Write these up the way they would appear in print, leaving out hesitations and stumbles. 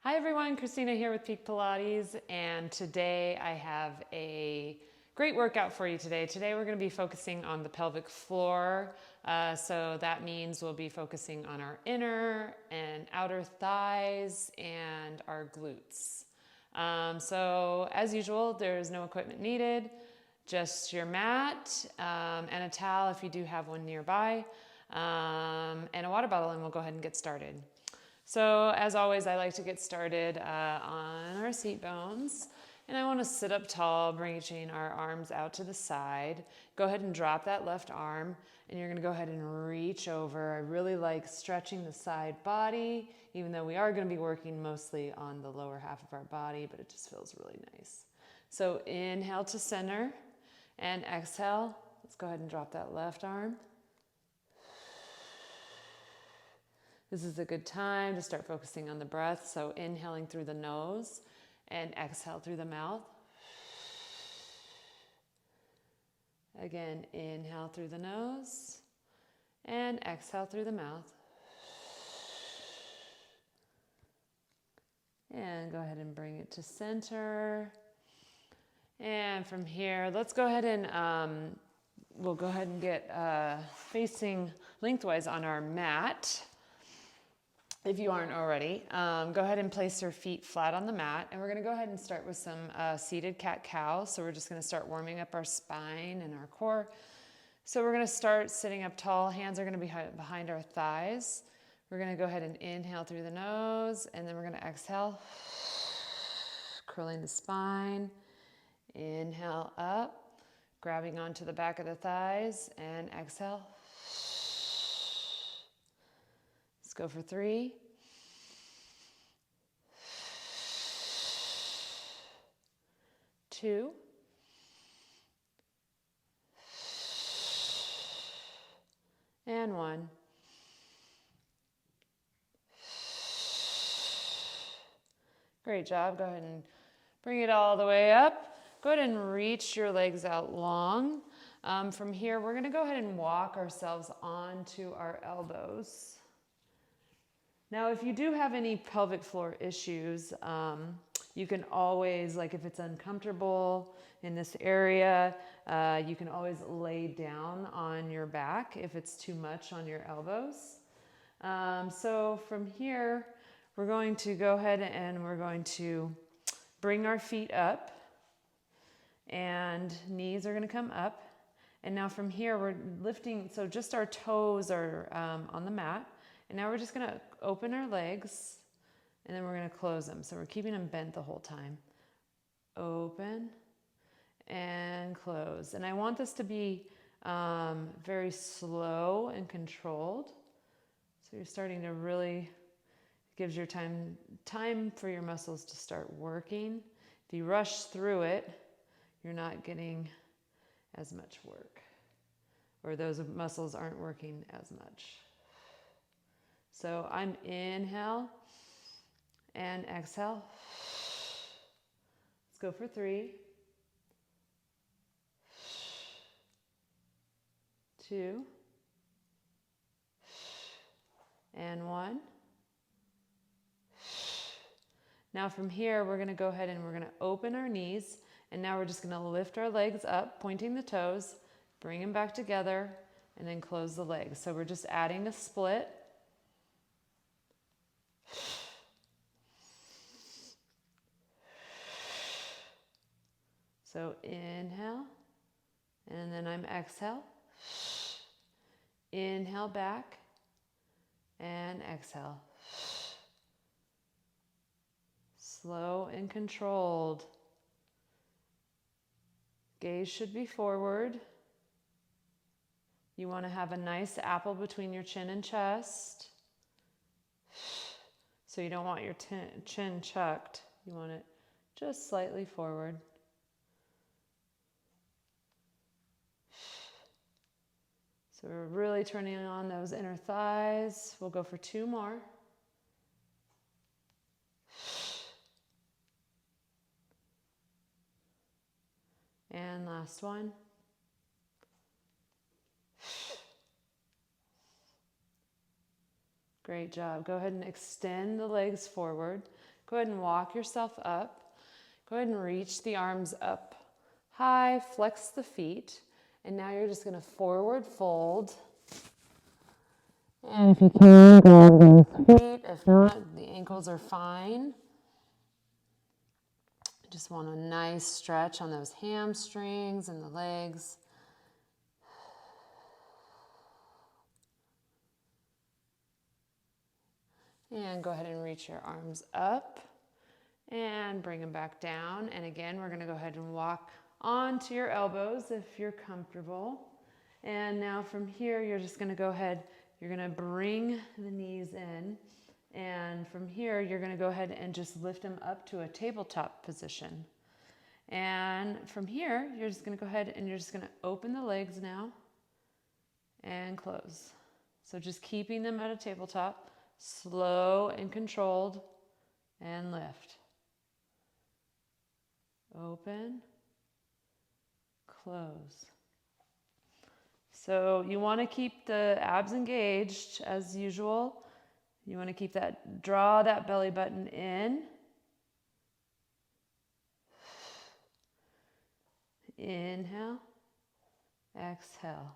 Hi everyone, Christina here with Peak Pilates, and today I have a great workout for you today. Today we're going to be focusing on the pelvic floor, so that means we'll be focusing on our inner and outer thighs and our glutes. So as usual, there's no equipment needed, just your mat and a towel if you do have one nearby, and a water bottle, and we'll go ahead and get started. So as always, I like to get started on our seat bones. And I want to sit up tall, bringing our arms out to the side. Go ahead and drop that left arm, and you're going to go ahead and reach over. I really like stretching the side body, even though we are going to be working mostly on the lower half of our body, but it just feels really nice. So inhale to center, and exhale. Let's go ahead and drop that left arm. This is a good time to start focusing on the breath. So inhaling through the nose and exhale through the mouth. Again, inhale through the nose and exhale through the mouth. And go ahead and bring it to center. And from here, let's go ahead and we'll go ahead and get facing lengthwise on our mat. If you aren't already, go ahead and place your feet flat on the mat, and we're going to go ahead and start with some seated cat-cow. So we're just going to start warming up our spine and our core. So we're going to start sitting up tall. Hands are going to be behind our thighs. We're going to go ahead and inhale through the nose, and then we're going to exhale, curling the spine. Inhale up, grabbing onto the back of the thighs, and exhale. Let's go for 3. 2. And 1. Great job. Go ahead and bring it all the way up. Go ahead and reach your legs out long. From here, we're going to go ahead and walk ourselves onto our elbows. Now, if you do have any pelvic floor issues, you can always, like if it's uncomfortable in this area, you can always lay down on your back if it's too much on your elbows. So from here, we're going to go ahead and we're going to bring our feet up, and knees are going to come up. And now from here, we're lifting, so just our toes are on the mat. And now we're just going to open our legs, and then we're going to close them. So we're keeping them bent the whole time. Open and close. And I want this to be very slow and controlled. So you're starting to really, it gives your time for your muscles to start working. If you rush through it, you're not getting as much work, or those muscles aren't working as much. So I'm inhale and exhale. Let's go for 3, 2, and 1. Now from here, we're going to go ahead and we're going to open our knees, and now we're just going to lift our legs up, pointing the toes, bring them back together, and then close the legs. So we're just adding a split. So inhale, and then I'm exhale. Inhale back, and exhale. Slow and controlled. Gaze should be forward. You want to have a nice apple between your chin and chest. So you don't want your chin chucked. You want it just slightly forward. So we're really turning on those inner thighs. We'll go for 2 more. And last one. Great job. Go ahead and extend the legs forward. Go ahead and walk yourself up. Go ahead and reach the arms up high, flex the feet, and now you're just going to forward fold. And if you can, grab those feet. If not, the ankles are fine. Just want a nice stretch on those hamstrings and the legs. And go ahead and reach your arms up and bring them back down. And again, we're going to go ahead and walk onto your elbows if you're comfortable. And now from here, you're just going to go ahead, you're going to bring the knees in. And from here, you're going to go ahead and just lift them up to a tabletop position. And from here, you're just going to go ahead and you're just going to open the legs now and close. So just keeping them at a tabletop. Slow and controlled, and lift. Open, close. So you want to keep the abs engaged as usual. You want to keep that, draw that belly button in. Inhale, exhale.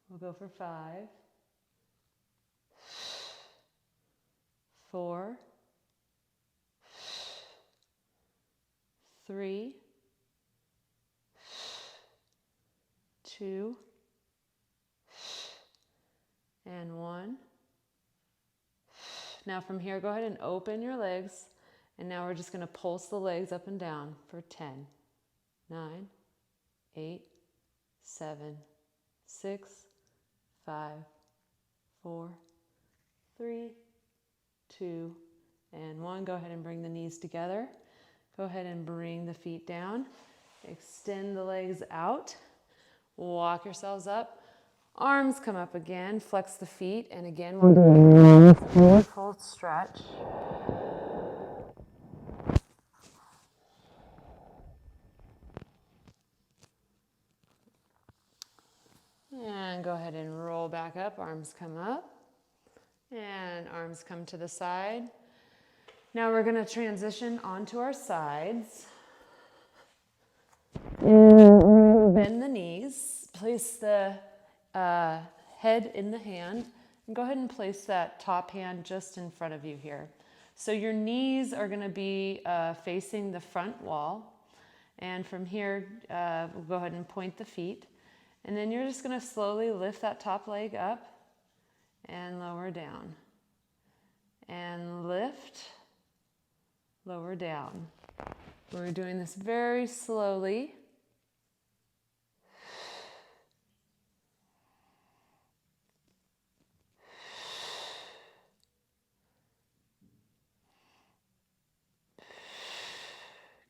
We'll go for 5. 4, 3, 2, and 1. Now from here, go ahead and open your legs. And now we're just going to pulse the legs up and down for 10, 9, 8, 7, 6, 5, 4, 3, 2, and 1. Go ahead and bring the knees together. Go ahead and bring the feet down. Extend the legs out. Walk yourselves up. Arms come up again. Flex the feet. And again, we'll do a nice beautiful stretch. And go ahead and roll back up. Arms come up. And arms come to the side. Now we're going to transition onto our sides. And bend the knees. Place the head in the hand. And go ahead and place that top hand just in front of you here. So your knees are going to be facing the front wall. And from here, we'll go ahead and point the feet. And then you're just going to slowly lift that top leg up and lower down. And lift, lower down. We're doing this very slowly.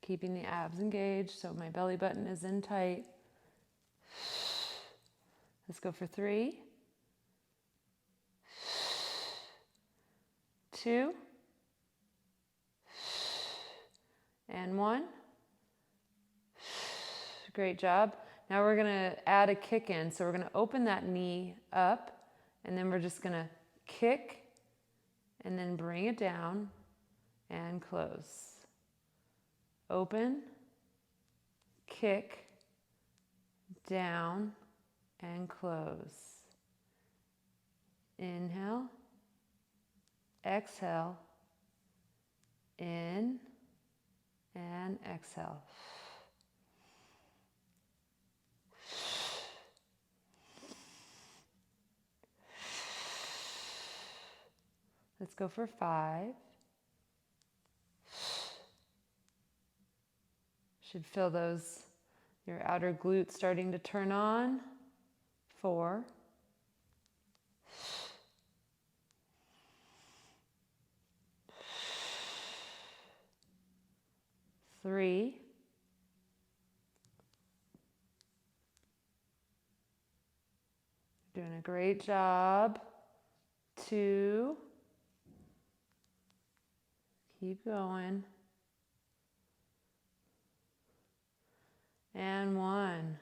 Keeping the abs engaged so my belly button is in tight. Let's go for 3, 2, and 1. Great job. Now we're going to add a kick in. So we're going to open that knee up, and then we're just going to kick, and then bring it down and close. Open, kick, down, and close. Inhale, exhale, in, and exhale. Let's go for 5. Should feel those, your outer glutes starting to turn on. 4. 3. 'Doing a great job. 2. Keep going. And 1.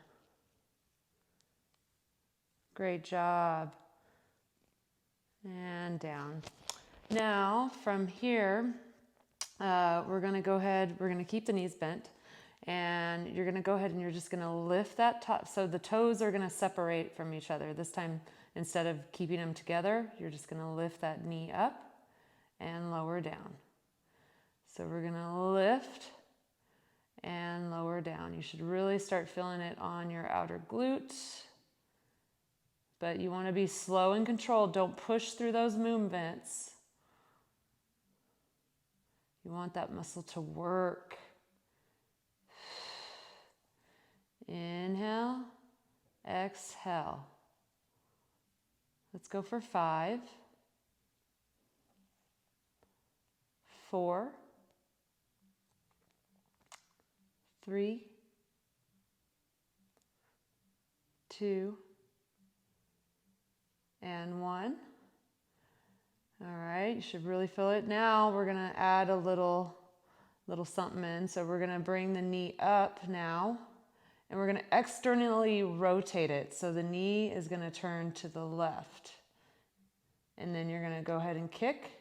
Great job. And down. Now from here, we're going to go ahead, we're going to keep the knees bent, and you're going to go ahead and you're just going to lift that top. So the toes are going to separate from each other. This time, instead of keeping them together, you're just going to lift that knee up and lower down. So we're going to lift and lower down. You should really start feeling it on your outer glute. But you want to be slow and controlled. Don't push through those movements. You want that muscle to work. Inhale, exhale. Let's go for 5, 4, 3, 2, and 1. All right, you should really feel it. Now we're going to add a little something in. So we're going to bring the knee up now, and we're going to externally rotate it. So the knee is going to turn to the left. And then you're going to go ahead and kick,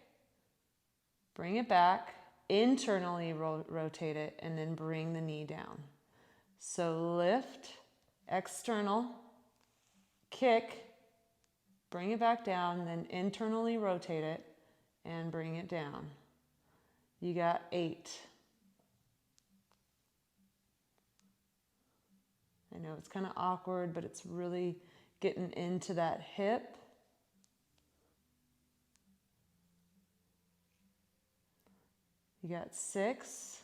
bring it back, internally rotate it, and then bring the knee down. So lift, external, kick, bring it back down, then internally rotate it and bring it down. You got 8. I know it's kind of awkward, but it's really getting into that hip. You got 6.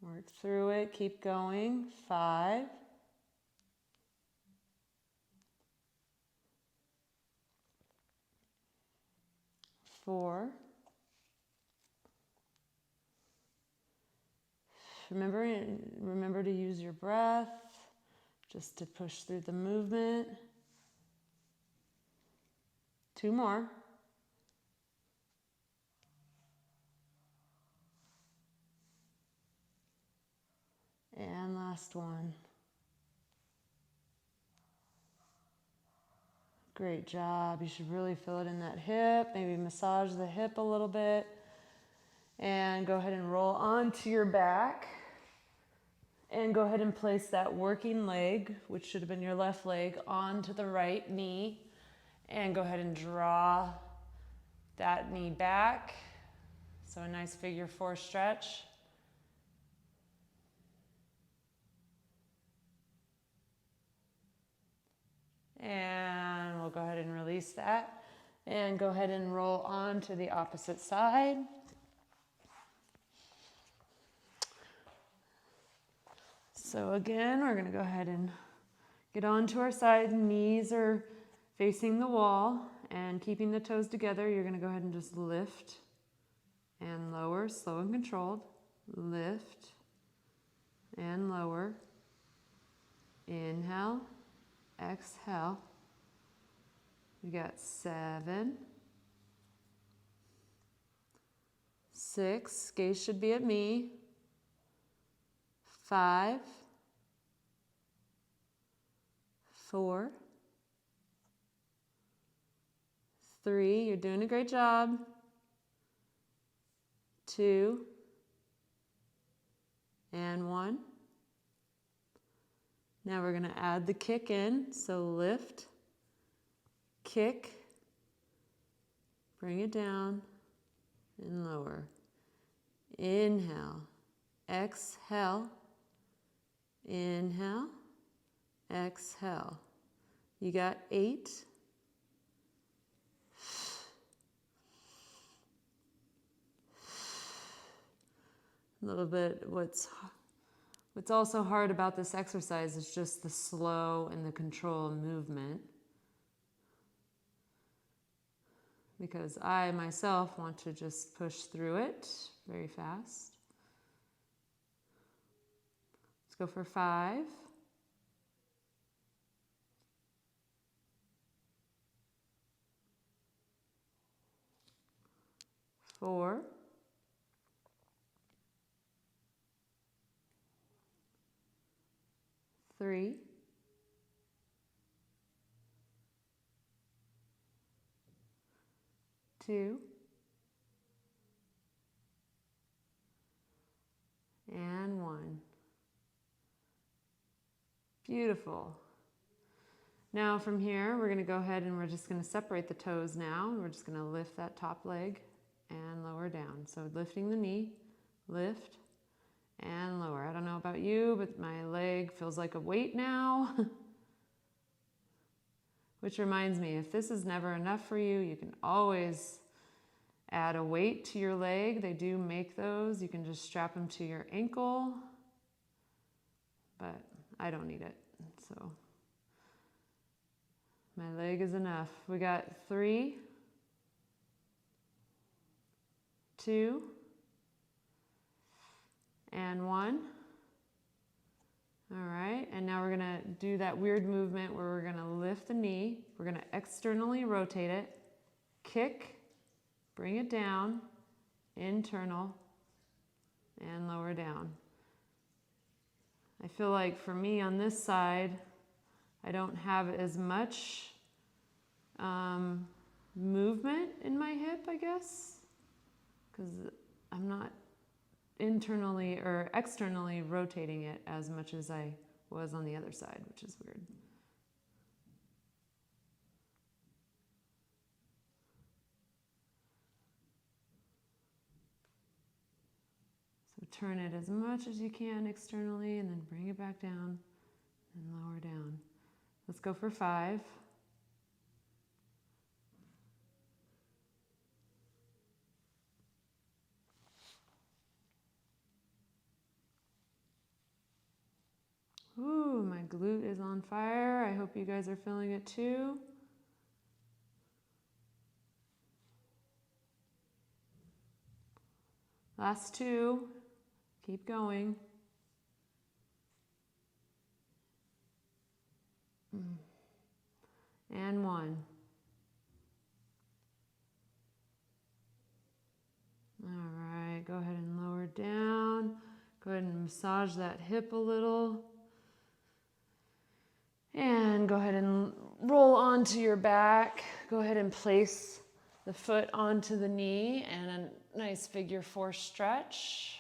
Work through it, keep going. 5. 4. Remember to use your breath just to push through the movement. 2 more. And last one. Great job. You should really feel it in that hip. Maybe massage the hip a little bit. And go ahead and roll onto your back. And go ahead and place that working leg, which should have been your left leg, onto the right knee. And go ahead and draw that knee back. So a nice figure 4 stretch. And we'll go ahead and release that. And go ahead and roll on to the opposite side. So again, we're going to go ahead and get onto our side. Knees are facing the wall and keeping the toes together. You're going to go ahead and just lift and lower, slow and controlled. Lift and lower. Inhale, exhale. We got 7, 6, gaze should be at me. 5, 4, 3, you're doing a great job. 2, and 1. Now we're going to add the kick in. So lift, kick, bring it down, and lower. Inhale, exhale, inhale, exhale. You got 8. A little bit, what's also hard about this exercise is just the slow and the control movement. Because I myself want to just push through it very fast. Let's go for 5. 4. 3. 2, and 1. Beautiful. Now from here, we're going to go ahead and we're just going to separate the toes now. We're just going to lift that top leg and lower down. So lifting the knee, lift and lower. I don't know about you, but my leg feels like a weight now. Which reminds me, if this is never enough for you, you can always add a weight to your leg. They do make those. You can just strap them to your ankle, but I don't need it, so my leg is enough. We got 3, 2, and 1. All right, and now we're gonna do that weird movement where we're gonna lift the knee, we're gonna externally rotate it, kick, bring it down, internal, and lower down. I feel like for me on this side, I don't have as much movement in my hip, I guess, because I'm not internally or externally rotating it as much as I was on the other side, which is weird. So turn it as much as you can externally and then bring it back down and lower down. Let's go for 5. Ooh, my glute is on fire. I hope you guys are feeling it too. Last 2. Keep going. And 1. All right, go ahead and lower down. Go ahead and massage that hip a little. And go ahead and roll onto your back. Go ahead and place the foot onto the knee and a nice figure 4 stretch.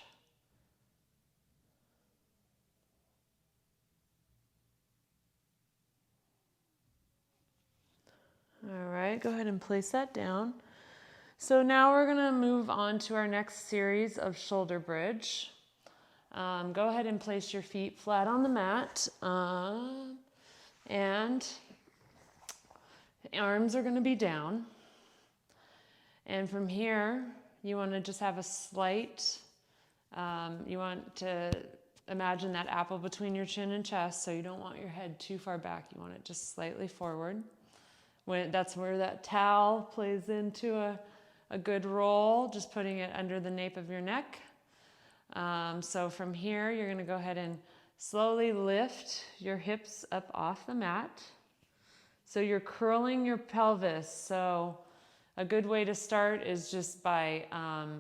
All right, go ahead and place that down. So now we're gonna move on to our next series of shoulder bridge. Go ahead and place your feet flat on the mat. And the arms are gonna be down. And from here, you wanna just have a slight, you want to imagine that apple between your chin and chest, so you don't want your head too far back. You want it just slightly forward. That's where that towel plays into a good roll, just putting it under the nape of your neck. So from here, you're gonna go ahead and slowly lift your hips up off the mat. So you're curling your pelvis. So a good way to start is just by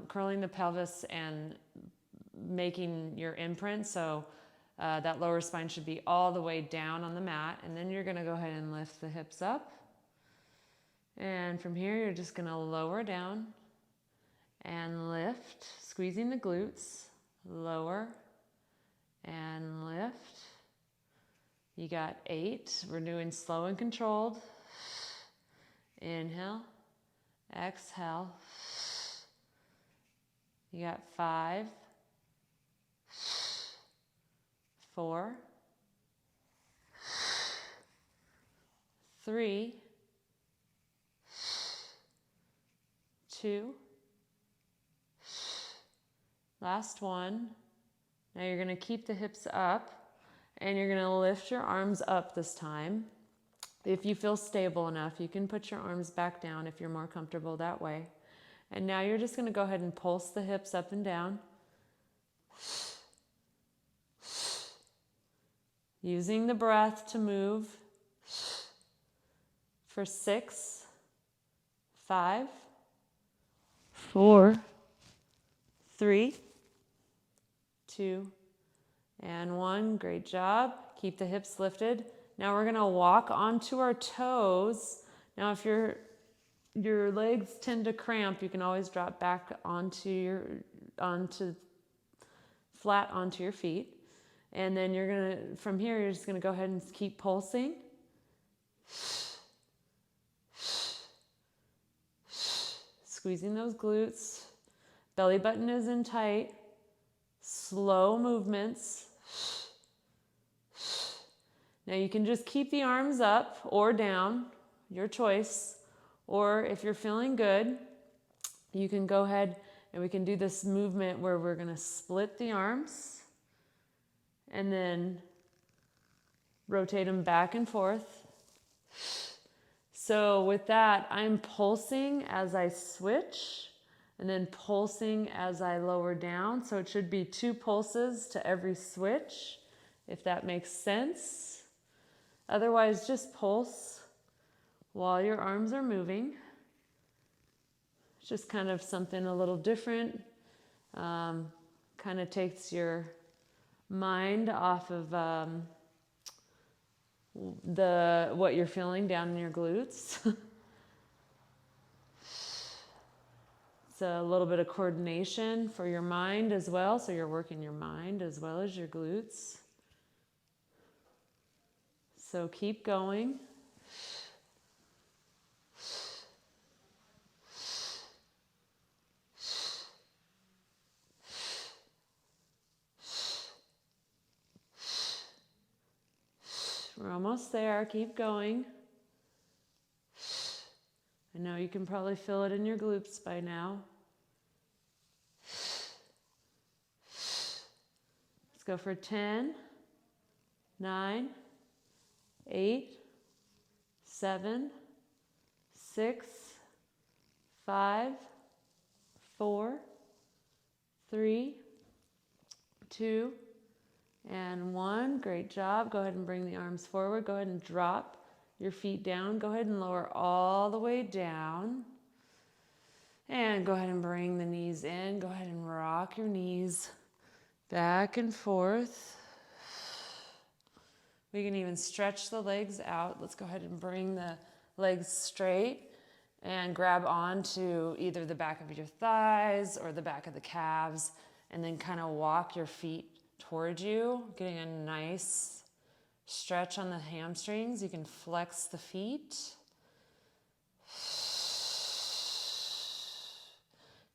curling the pelvis and making your imprint. So that lower spine should be all the way down on the mat. And then you're gonna go ahead and lift the hips up. And from here, you're just gonna lower down and lift, squeezing the glutes, lower and lift. You got 8. We're doing slow and controlled. Inhale, exhale. You got 5, 4, 3, 2, last 1. Now you're going to keep the hips up and you're going to lift your arms up this time. If you feel stable enough, you can put your arms back down if you're more comfortable that way. And now you're just going to go ahead and pulse the hips up and down. Using the breath to move for 6, 5, 4, 3, 2, and 1. Great job. Keep the hips lifted. Now we're going to walk onto our toes. Now if you're your legs tend to cramp, you can always drop back onto flat onto your feet. And then from here, you're just gonna go ahead and keep pulsing. Squeezing those glutes. Belly button is in tight. Slow movements. Now you can just keep the arms up or down, your choice. Or if you're feeling good, you can go ahead and we can do this movement where we're gonna split the arms and then rotate them back and forth. So with that, I'm pulsing as I switch and then pulsing as I lower down. So it should be 2 pulses to every switch, if that makes sense. Otherwise, just pulse while your arms are moving. It's just kind of something a little different. Kind of takes your mind off of what you're feeling down in your glutes. It's a little bit of coordination for your mind as well. So you're working your mind as well as your glutes. So keep going. We're almost there. Keep going. I know you can probably feel it in your glutes by now. Let's go for 10, 9, 8, 7, 6, 5, 4, 3, 2, and 1. Great job. Go ahead and bring the arms forward. Go ahead and drop your feet down. Go ahead and lower all the way down. And go ahead and bring the knees in. Go ahead and rock your knees back and forth. We can even stretch the legs out. Let's go ahead and bring the legs straight and grab onto either the back of your thighs or the back of the calves, and then kind of walk your feet towards you, getting a nice stretch on the hamstrings. You can flex the feet.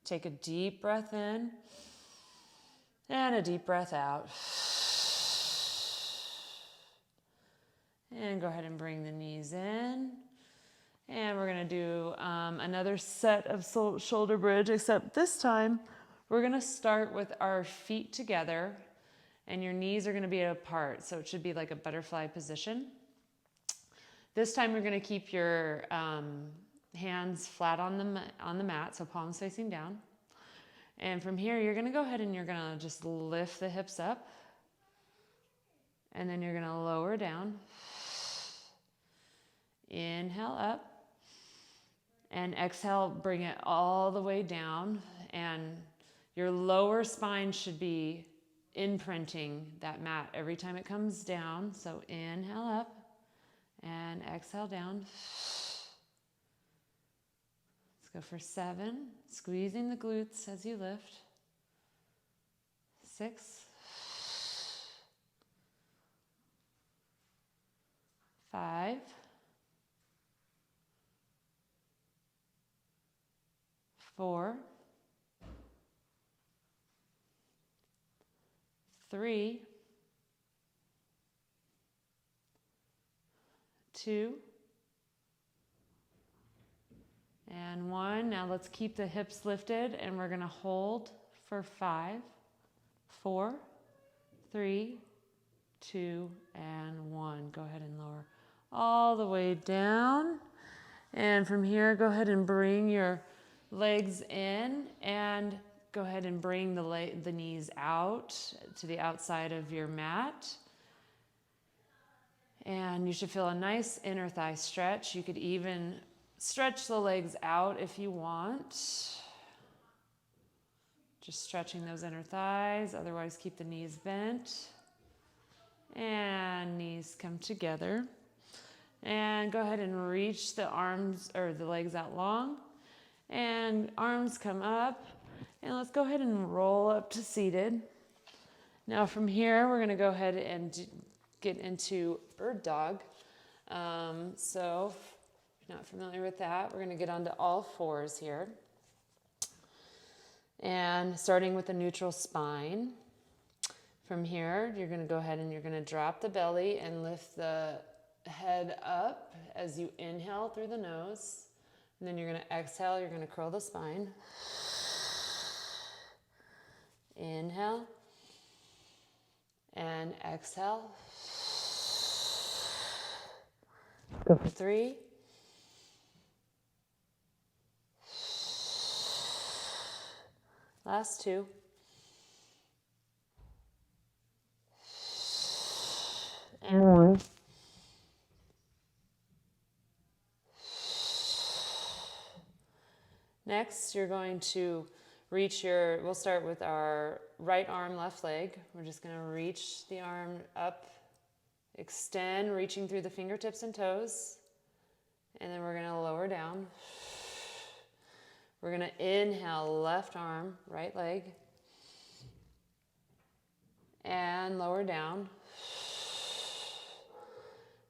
Take a deep breath in and a deep breath out. And go ahead and bring the knees in. And we're gonna do another set of shoulder bridge, except this time we're gonna start with our feet together and your knees are gonna be apart. So it should be like a butterfly position. This time you're gonna keep your hands flat on the mat, so palms facing down. And from here, you're gonna go ahead and you're gonna just lift the hips up. And then you're gonna lower down. Inhale up. And exhale, bring it all the way down. And your lower spine should be imprinting that mat every time it comes down. So inhale up and exhale down. Let's go for 7. Squeezing the glutes as you lift. 6. 5. 4. 3. 2. And 1. Now let's keep the hips lifted and we're gonna hold for 5, 4, 3, 2, and 1. Go ahead and lower all the way down. And from here, go ahead and bring your legs in and go ahead and bring the knees out to the outside of your mat. And you should feel a nice inner thigh stretch. You could even stretch the legs out if you want. Just stretching those inner thighs. Otherwise, keep the knees bent. And knees come together. And go ahead and reach the arms or the legs out long. And arms come up. And let's go ahead and roll up to seated. Now from here, we're going to go ahead and get into bird dog. So if you're not familiar with that, we're going to get onto all fours here. And starting with a neutral spine. From here, you're going to go ahead and you're going to drop the belly and lift the head up as you inhale through the nose. And then you're going to exhale, you're going to curl the spine. Inhale. And exhale. Go for 3. Last 2. And 1. Next, you're going to reach we'll start with our right arm, left leg. We're just going to reach the arm up, extend, reaching through the fingertips and toes. And then we're going to lower down. We're going to inhale, left arm, right leg. And lower down.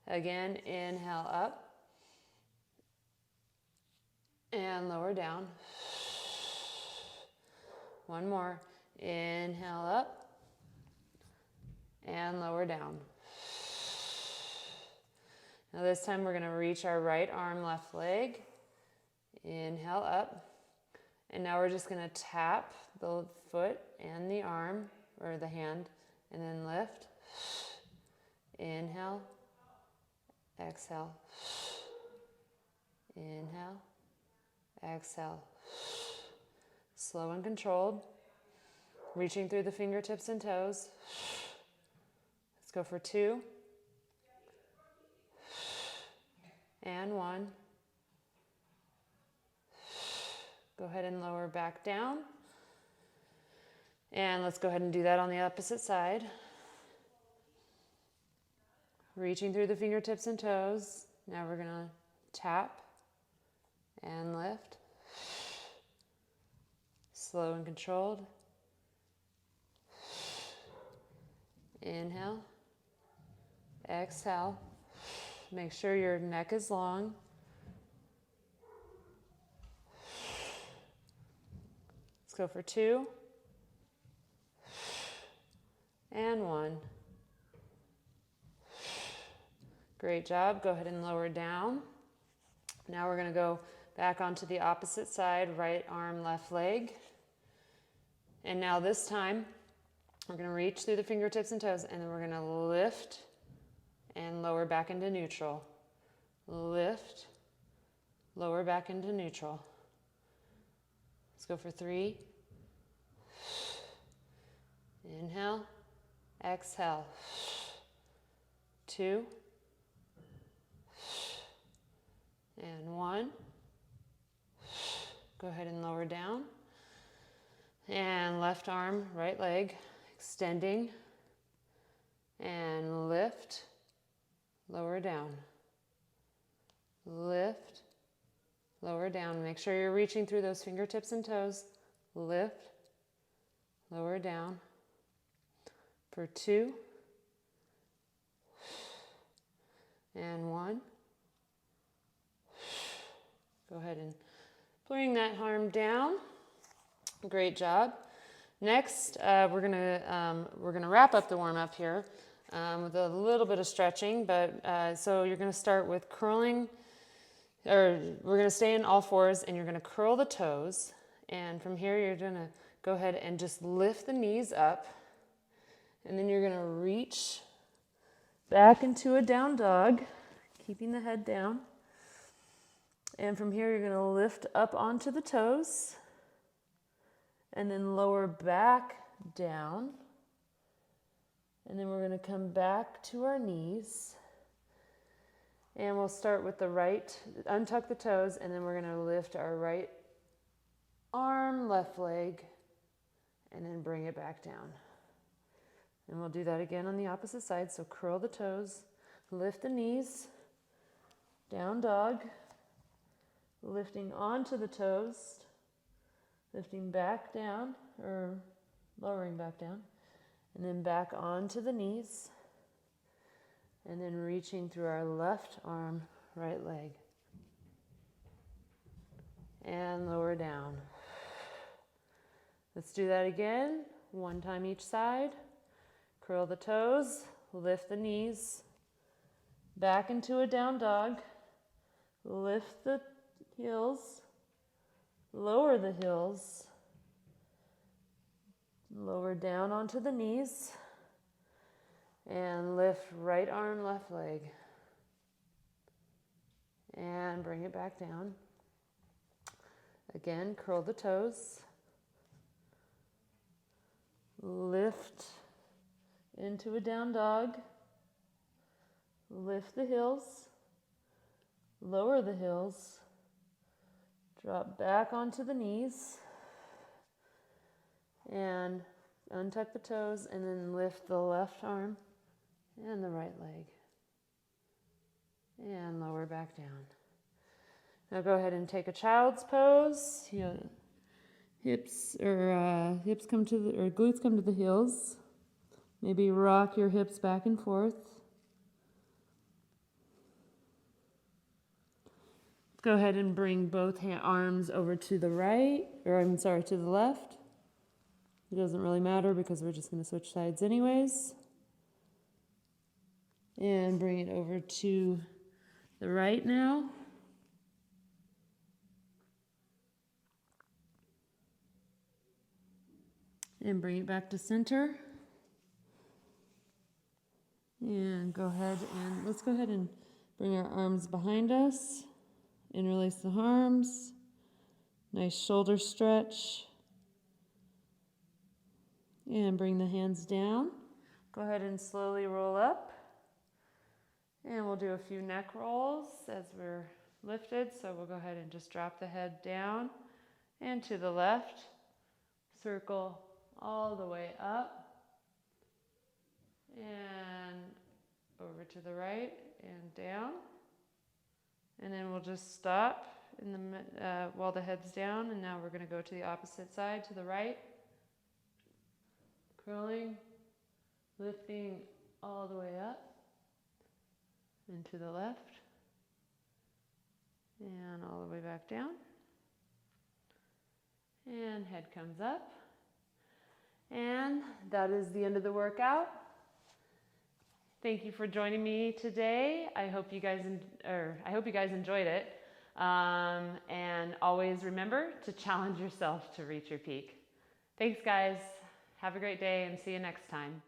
Again, inhale up. And lower down. One more. Inhale up. And lower down. Now this time we're going to reach our right arm, left leg. Inhale up. And now we're just going to tap the foot and the arm, or the hand, and then lift. Inhale. Exhale. Inhale. Exhale. Slow and controlled. Reaching through the fingertips and toes. Let's go for 2. And 1. Go ahead and lower back down. And let's go ahead and do that on the opposite side. Reaching through the fingertips and toes. Now we're going to tap and lift. Slow and controlled. Inhale. Exhale. Make sure your neck is long. Let's go for 2. And 1. Great job. Go ahead and lower down. Now we're going to go back onto the opposite side, right arm, left leg. And now this time, we're going to reach through the fingertips and toes, and then we're going to lift and lower back into neutral. Lift, lower back into neutral. Let's go for 3. Inhale, exhale. 2. And 1. Go ahead and lower down. And left arm, right leg, extending. And lift, lower down. Lift, lower down. Make sure you're reaching through those fingertips and toes. Lift, lower down. For 2. And 1. Go ahead and bring that arm down. Great job. Next, we're gonna wrap up the warm up here with a little bit of stretching. But so you're gonna start with curling, or we're gonna stay in all fours, and you're gonna curl the toes. And from here, you're gonna go ahead and just lift the knees up, and then you're gonna reach back into a down dog, keeping the head down. And from here, you're going to lift up onto the toes and then lower back down. And then we're going to come back to our knees. And we'll start with the right, untuck the toes, and then we're going to lift our right arm, left leg, and then bring it back down. And we'll do that again on the opposite side. So curl the toes, lift the knees, Down dog. Lifting onto the toes. Lifting back down, or lowering back down. And then back onto the knees. And then reaching through our left arm, right leg. And lower down. Let's do that again. One time each side. Curl the toes, lift the knees. Back into a down dog. Lift the heels. Lower the heels. Lower down onto the knees. And lift right arm, left leg. And bring it back down. Again, curl the toes. Lift into a down dog. Lift the heels. Lower the heels. Drop back onto the knees. And untuck the toes and then lift the left arm and the right leg. And lower back down. Now go ahead and take a child's pose. Hips come to the, or glutes come to the heels. Maybe rock your hips back and forth. Go ahead and bring both arms over to the right, to the left. It doesn't really matter because we're just going to switch sides anyways. And bring it over to the right now. And bring it back to center. And let's go ahead and bring our arms behind us. Interlace the arms. Nice shoulder stretch. And bring the hands down. Go ahead and slowly roll up. And we'll do a few neck rolls as we're lifted. So we'll go ahead and just drop the head down and to the left. Circle all the way up. And over to the right and down. And then we'll just stop while the head's down. And now we're going to go to the opposite side, to the right. Curling, lifting all the way up. And to the left. And all the way back down. And head comes up. And that is the end of the workout. Thank you for joining me today. I hope you guys enjoyed it. And always remember to challenge yourself to reach your peak. Thanks, guys. Have a great day and see you next time.